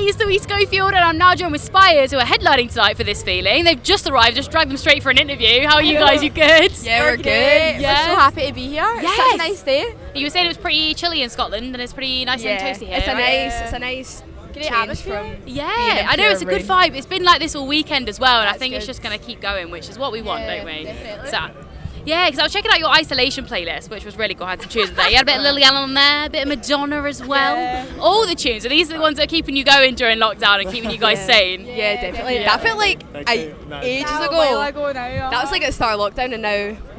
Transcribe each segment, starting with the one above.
it's Louise Schofield, and I'm now joined with Spyres, who are headlining tonight for This Feeling. They've just arrived, just dragged them straight for an interview. How are you guys? You good? Yeah, we're good. Yes. We're so happy to be here. Yes. It's such a nice day. You were saying it was pretty chilly in Scotland, and it's pretty nice and toasty here. It's a nice great change atmosphere. from I know, it's a good vibe. It's been like this all weekend as well, and I think it's good. just going to keep going, which is what we want, don't we? Definitely. So, yeah, because I was checking out your Isolation playlist, which was really cool. I had some tunes there. You had a bit of Lily Allen on there, a bit of Madonna as well. Yeah. All the tunes. And these are the ones that are keeping you going during lockdown and keeping you guys sane. Yeah, definitely. Yeah. That felt like ages A ago. while ago now. That was like at the start of lockdown, and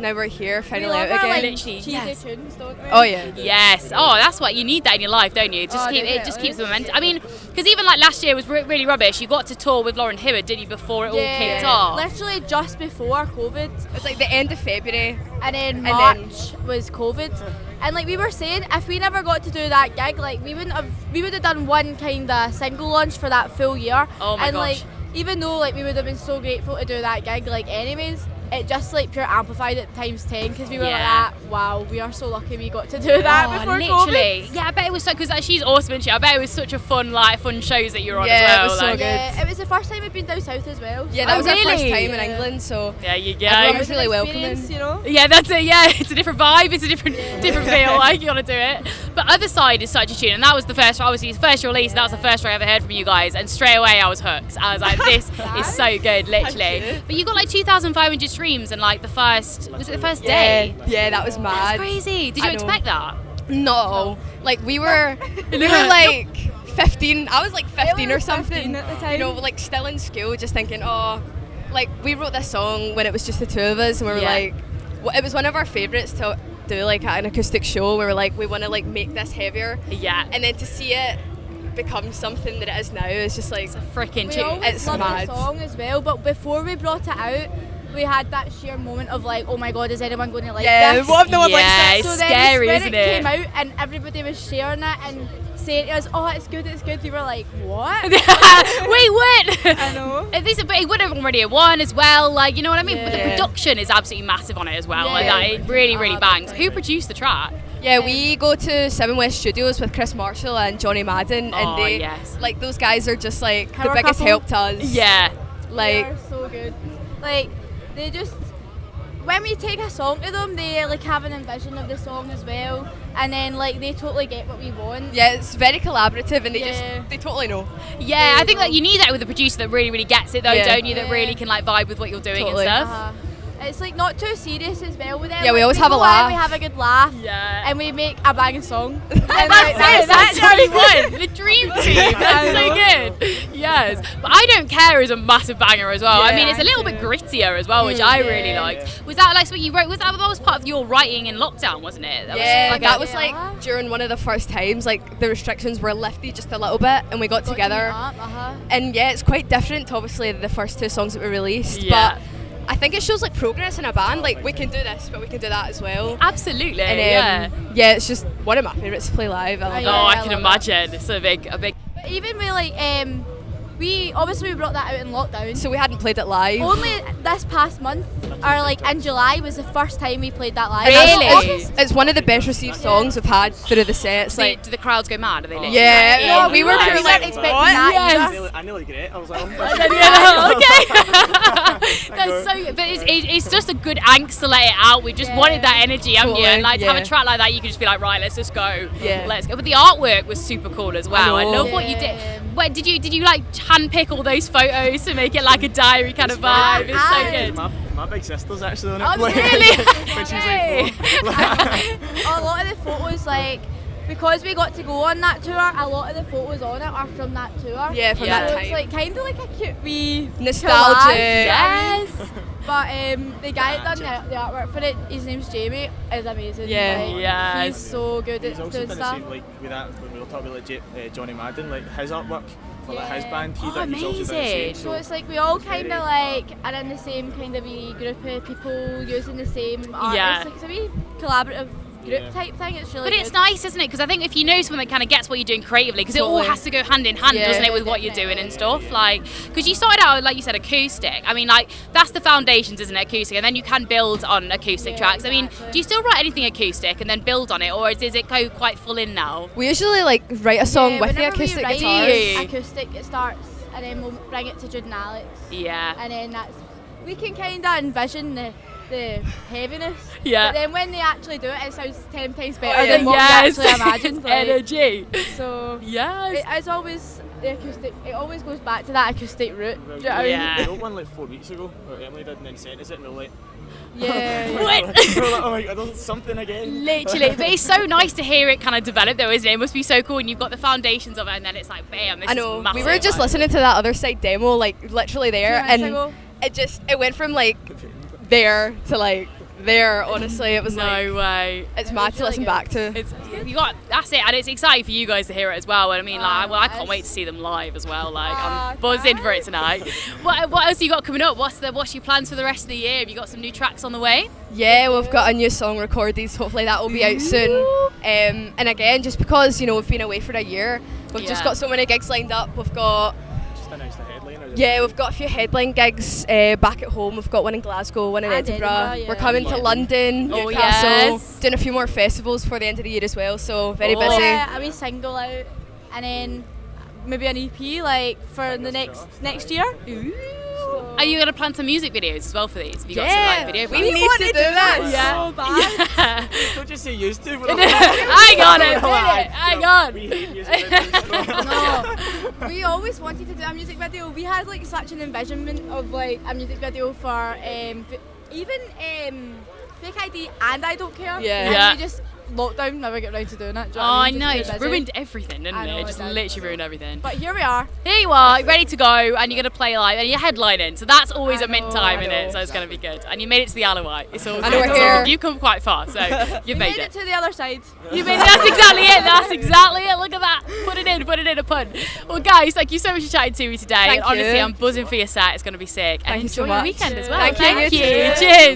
now we're here we finally love out our, again. like, Literally, cheesy yes. tunes, don't we? Oh yeah. Yes. Oh, that's what you need that in your life, don't you? Just Oh, keep it. Just definitely. keeps the momentum. I mean, because even like last year was really rubbish. You got to tour with Lauren Hibbert, didn't you? Before it all kicked off. Literally just before COVID, It was like the end of February. and then then- March was COVID. And like we were saying, if we never got to do that gig, like we would have done one kind of single launch for that full year. Oh my and gosh. like even though like we would have been so grateful to do that gig, like anyways, it just like pure amplified it times 10 because we were Yeah. like, wow, we are so lucky we got to do that before literally. COVID. Yeah, I bet it was so because she's awesome, isn't she? I bet it was such a fun shows that you were on Yeah, as well. it was so like, good. Yeah, it was the first time we've been down south as well. Yeah, so that was our first really? time in Yeah. England, so Yeah, you everyone go. was really Experience, welcoming. you know. Yeah, that's it. Yeah, it's a different vibe. It's a different feel. Like you gotta do it. But Other Side is such a tune, and that was the first. Obviously, it's first release. And that was the first track I ever heard from you guys, and straight away I was hooked. I was like, this is so good, literally. But you got like 2,500 streams in like the first. Was it the first day? Yeah, that was That's mad. crazy. Did you I know. expect that? No, like we were like 15. I was like 15 or something. 15 at the time. You know, like still in school, just thinking, oh, like we wrote this song when it was just the two of us, and we were Yeah. like, well, it was one of our favourites to do like at an acoustic show. We were like, we want to like make this heavier, Yeah. and then to see it become something that it is now is just like, Freaking We tune. always It's loved mad. the song as well, but before we brought it out, we had that sheer moment of like, oh my god, is anyone going to like yeah, this? what if no one likes Yeah, it? it's So then scary, when isn't it it? came out and everybody was sharing it and saying to us, oh, it's good, we were like, what? Wait, what? I know. At least it would have already won as well, like, you know what I mean? But the Yeah. production is absolutely massive on it as well. Like Yeah. that, it really bangs. definitely. Who produced the track? Yeah, we go to Seven West Studios with Chris Marshall and Johnny Madden, Oh, and they yes. like those guys are just like Power the biggest couple. help to us. Yeah. Like They're so good. Like, they just, when we take a song to them, they like have an envision of the song as well, and then like they totally get what we want. yeah, it's very collaborative, and Yeah. they totally know. Yeah, I think that you need that with a producer that really gets it though, Yeah. don't you? That really can like vibe with what you're doing Totally. and stuff. Uh-huh. It's like not too serious as well with them. Yeah, we Like, always have a go in, laugh. We have a good laugh. Yeah. And we make a banging song. And That's it. That's how we what we want. The dream team. That's so good. Yes, but I Don't Care is a massive banger as well. I Yeah, mean, it's a little bit grittier as well, which I really liked. Was that like what you wrote? That was part of your writing in lockdown, wasn't it? That Yeah, was that was like during one of the first times, like the restrictions were lifted just a little bit, and we got together. And yeah, it's quite different to obviously the first two songs that we released. Yeah. But I think it shows like progress in a band. Like we can do this, but we can do that as well. Absolutely. And yeah, it's just one of my favourites to play live. I love Yeah, Oh, it. I I can love imagine. It's a big. But even with like, we brought that out in lockdown. So we hadn't played it live. Only this past month, or like in July, was the first time we played that live. Really? It's one of the best received songs we've had through the sets. Like, Like, do the crowds go mad? Are they literally yeah, like, no, in? we were Like, pure weren't like, expecting what? that Yes. either. I nearly get it. I was like, Okay. That's so good. But it's just a good angst to let it out. We just wanted that energy, haven't you? Totally, And like to have a yeah. track like that, you can just be like, right, let's just go. Yeah. Let's go. But the artwork was super cool as well. I know. love what you did. Wait, did you like handpick all those photos to make it like a diary kind of vibe? It's so good. my big sister's actually on it. Oh, like, really? when she's like 4. A lot of the photos, like, because we got to go on that tour, a lot of the photos on it are from that tour. Yeah, from Yeah. that So time. it's like kind of like a cute wee Nostalgia. collage. Yes. But the guy that done the artwork for it, his name's Jamie, is amazing. Yeah. Like, Yes. he's so good He's at also doing done the stuff. same, like with that when we were talking about like, Johnny Madden, like his artwork for like his Yeah. band. He's Oh, also done the same. amazing. So it's like we all it's kind very- of like are in the same kind of wee group of people using the same art. Yeah. It's like it's a wee collaborative group type thing. It's really But it's good. nice, isn't it? Because I think if you know someone that kind of gets what you're doing creatively, because it all Totally. has to go hand in hand, Yeah. doesn't it, with what you're doing and stuff. Like, because you started out, like you said, acoustic. I mean, like, that's the foundations, isn't it, acoustic? And then you can build on acoustic tracks. I mean, exactly. do you still write anything acoustic and then build on it, or does it go quite full in now? We usually like write a song Yeah, with the whenever we acoustic write guitars. acoustic, it starts, and then we'll bring it to Jude and Alex, Yeah. and then we can kind of envision the heaviness. Yeah. But then when they actually do it, it sounds 10 times better yeah. than what Yes. we actually imagined. Like, Energy. so Yes. it's always the acoustic. It always goes back to that acoustic route. Do you know what I mean? Yeah. We wrote one like 4 weeks ago, or Emily did, and then sent us it, and we were like, Yeah. we were like, oh my god, there's something again. Literally, but it's so nice to hear it kind of develop though, isn't it? It must be so cool, and you've got the foundations of it, and then it's like, bam, this I know. is massive. We were just listening to that other side demo, like literally there, 2 minutes and ago. it went from like there to like there. Honestly, it was like No way. it's mad to really listen good. back to. It's that's it, and it's exciting for you guys to hear it as well. And I mean, like, well, I can't nice. wait to see them live as well. Like, Aw, I'm buzzing for it tonight. What else have you got coming up? What's your plans for the rest of the year? Have you got some new tracks on the way? Yeah, we've got a new song recorded. Hopefully that will be out soon. And again, just because we've been away for a year, we've just Yeah. got so many gigs lined up. We've got Just announced the headliner. we've got a few headline gigs back at home. We've got one in Glasgow, one in And Edinburgh. Edinburgh, yeah. We're coming to London, Oh, Newcastle, yes. doing a few more festivals for the end of the year as well. So very Oh. busy. Yeah, a wee single out, and then maybe an EP like for the next year. Are you going to plan some music videos as well for these? Have you got some Yeah, like video we plans? need to do that. So bad. Yeah. Don't just say used to. Hang on a minute. Hang on. We hate music videos. No, we always wanted to do a music video. We had like such an envisionment of like a music video for even Fake ID and I Don't Care. Yeah. And Yeah. we just lockdown never get around to doing it. Do Oh, you know what I mean? know. Just It's too busy. ruined everything, didn't I know, it? it Just did. literally ruined everything. But here we are. Here you are, ready to go, and you're going to play live, and you're headlining, so that's always I a mint know, time, I in it? know. So it's going to be good. And you made it to the Isle of Wight. It's all I good. know we're It's all here. good. You've come quite far, so you've We made made it to the other side. You made it. That's exactly it. That's exactly it. Look at that. Put it in a pun. Well, guys, thank you so much for chatting to me today. Thank Honestly, you. I'm buzzing for your set. It's going to be sick. And Thank you so enjoy your much. weekend as well. Thank you, you too. Cheers.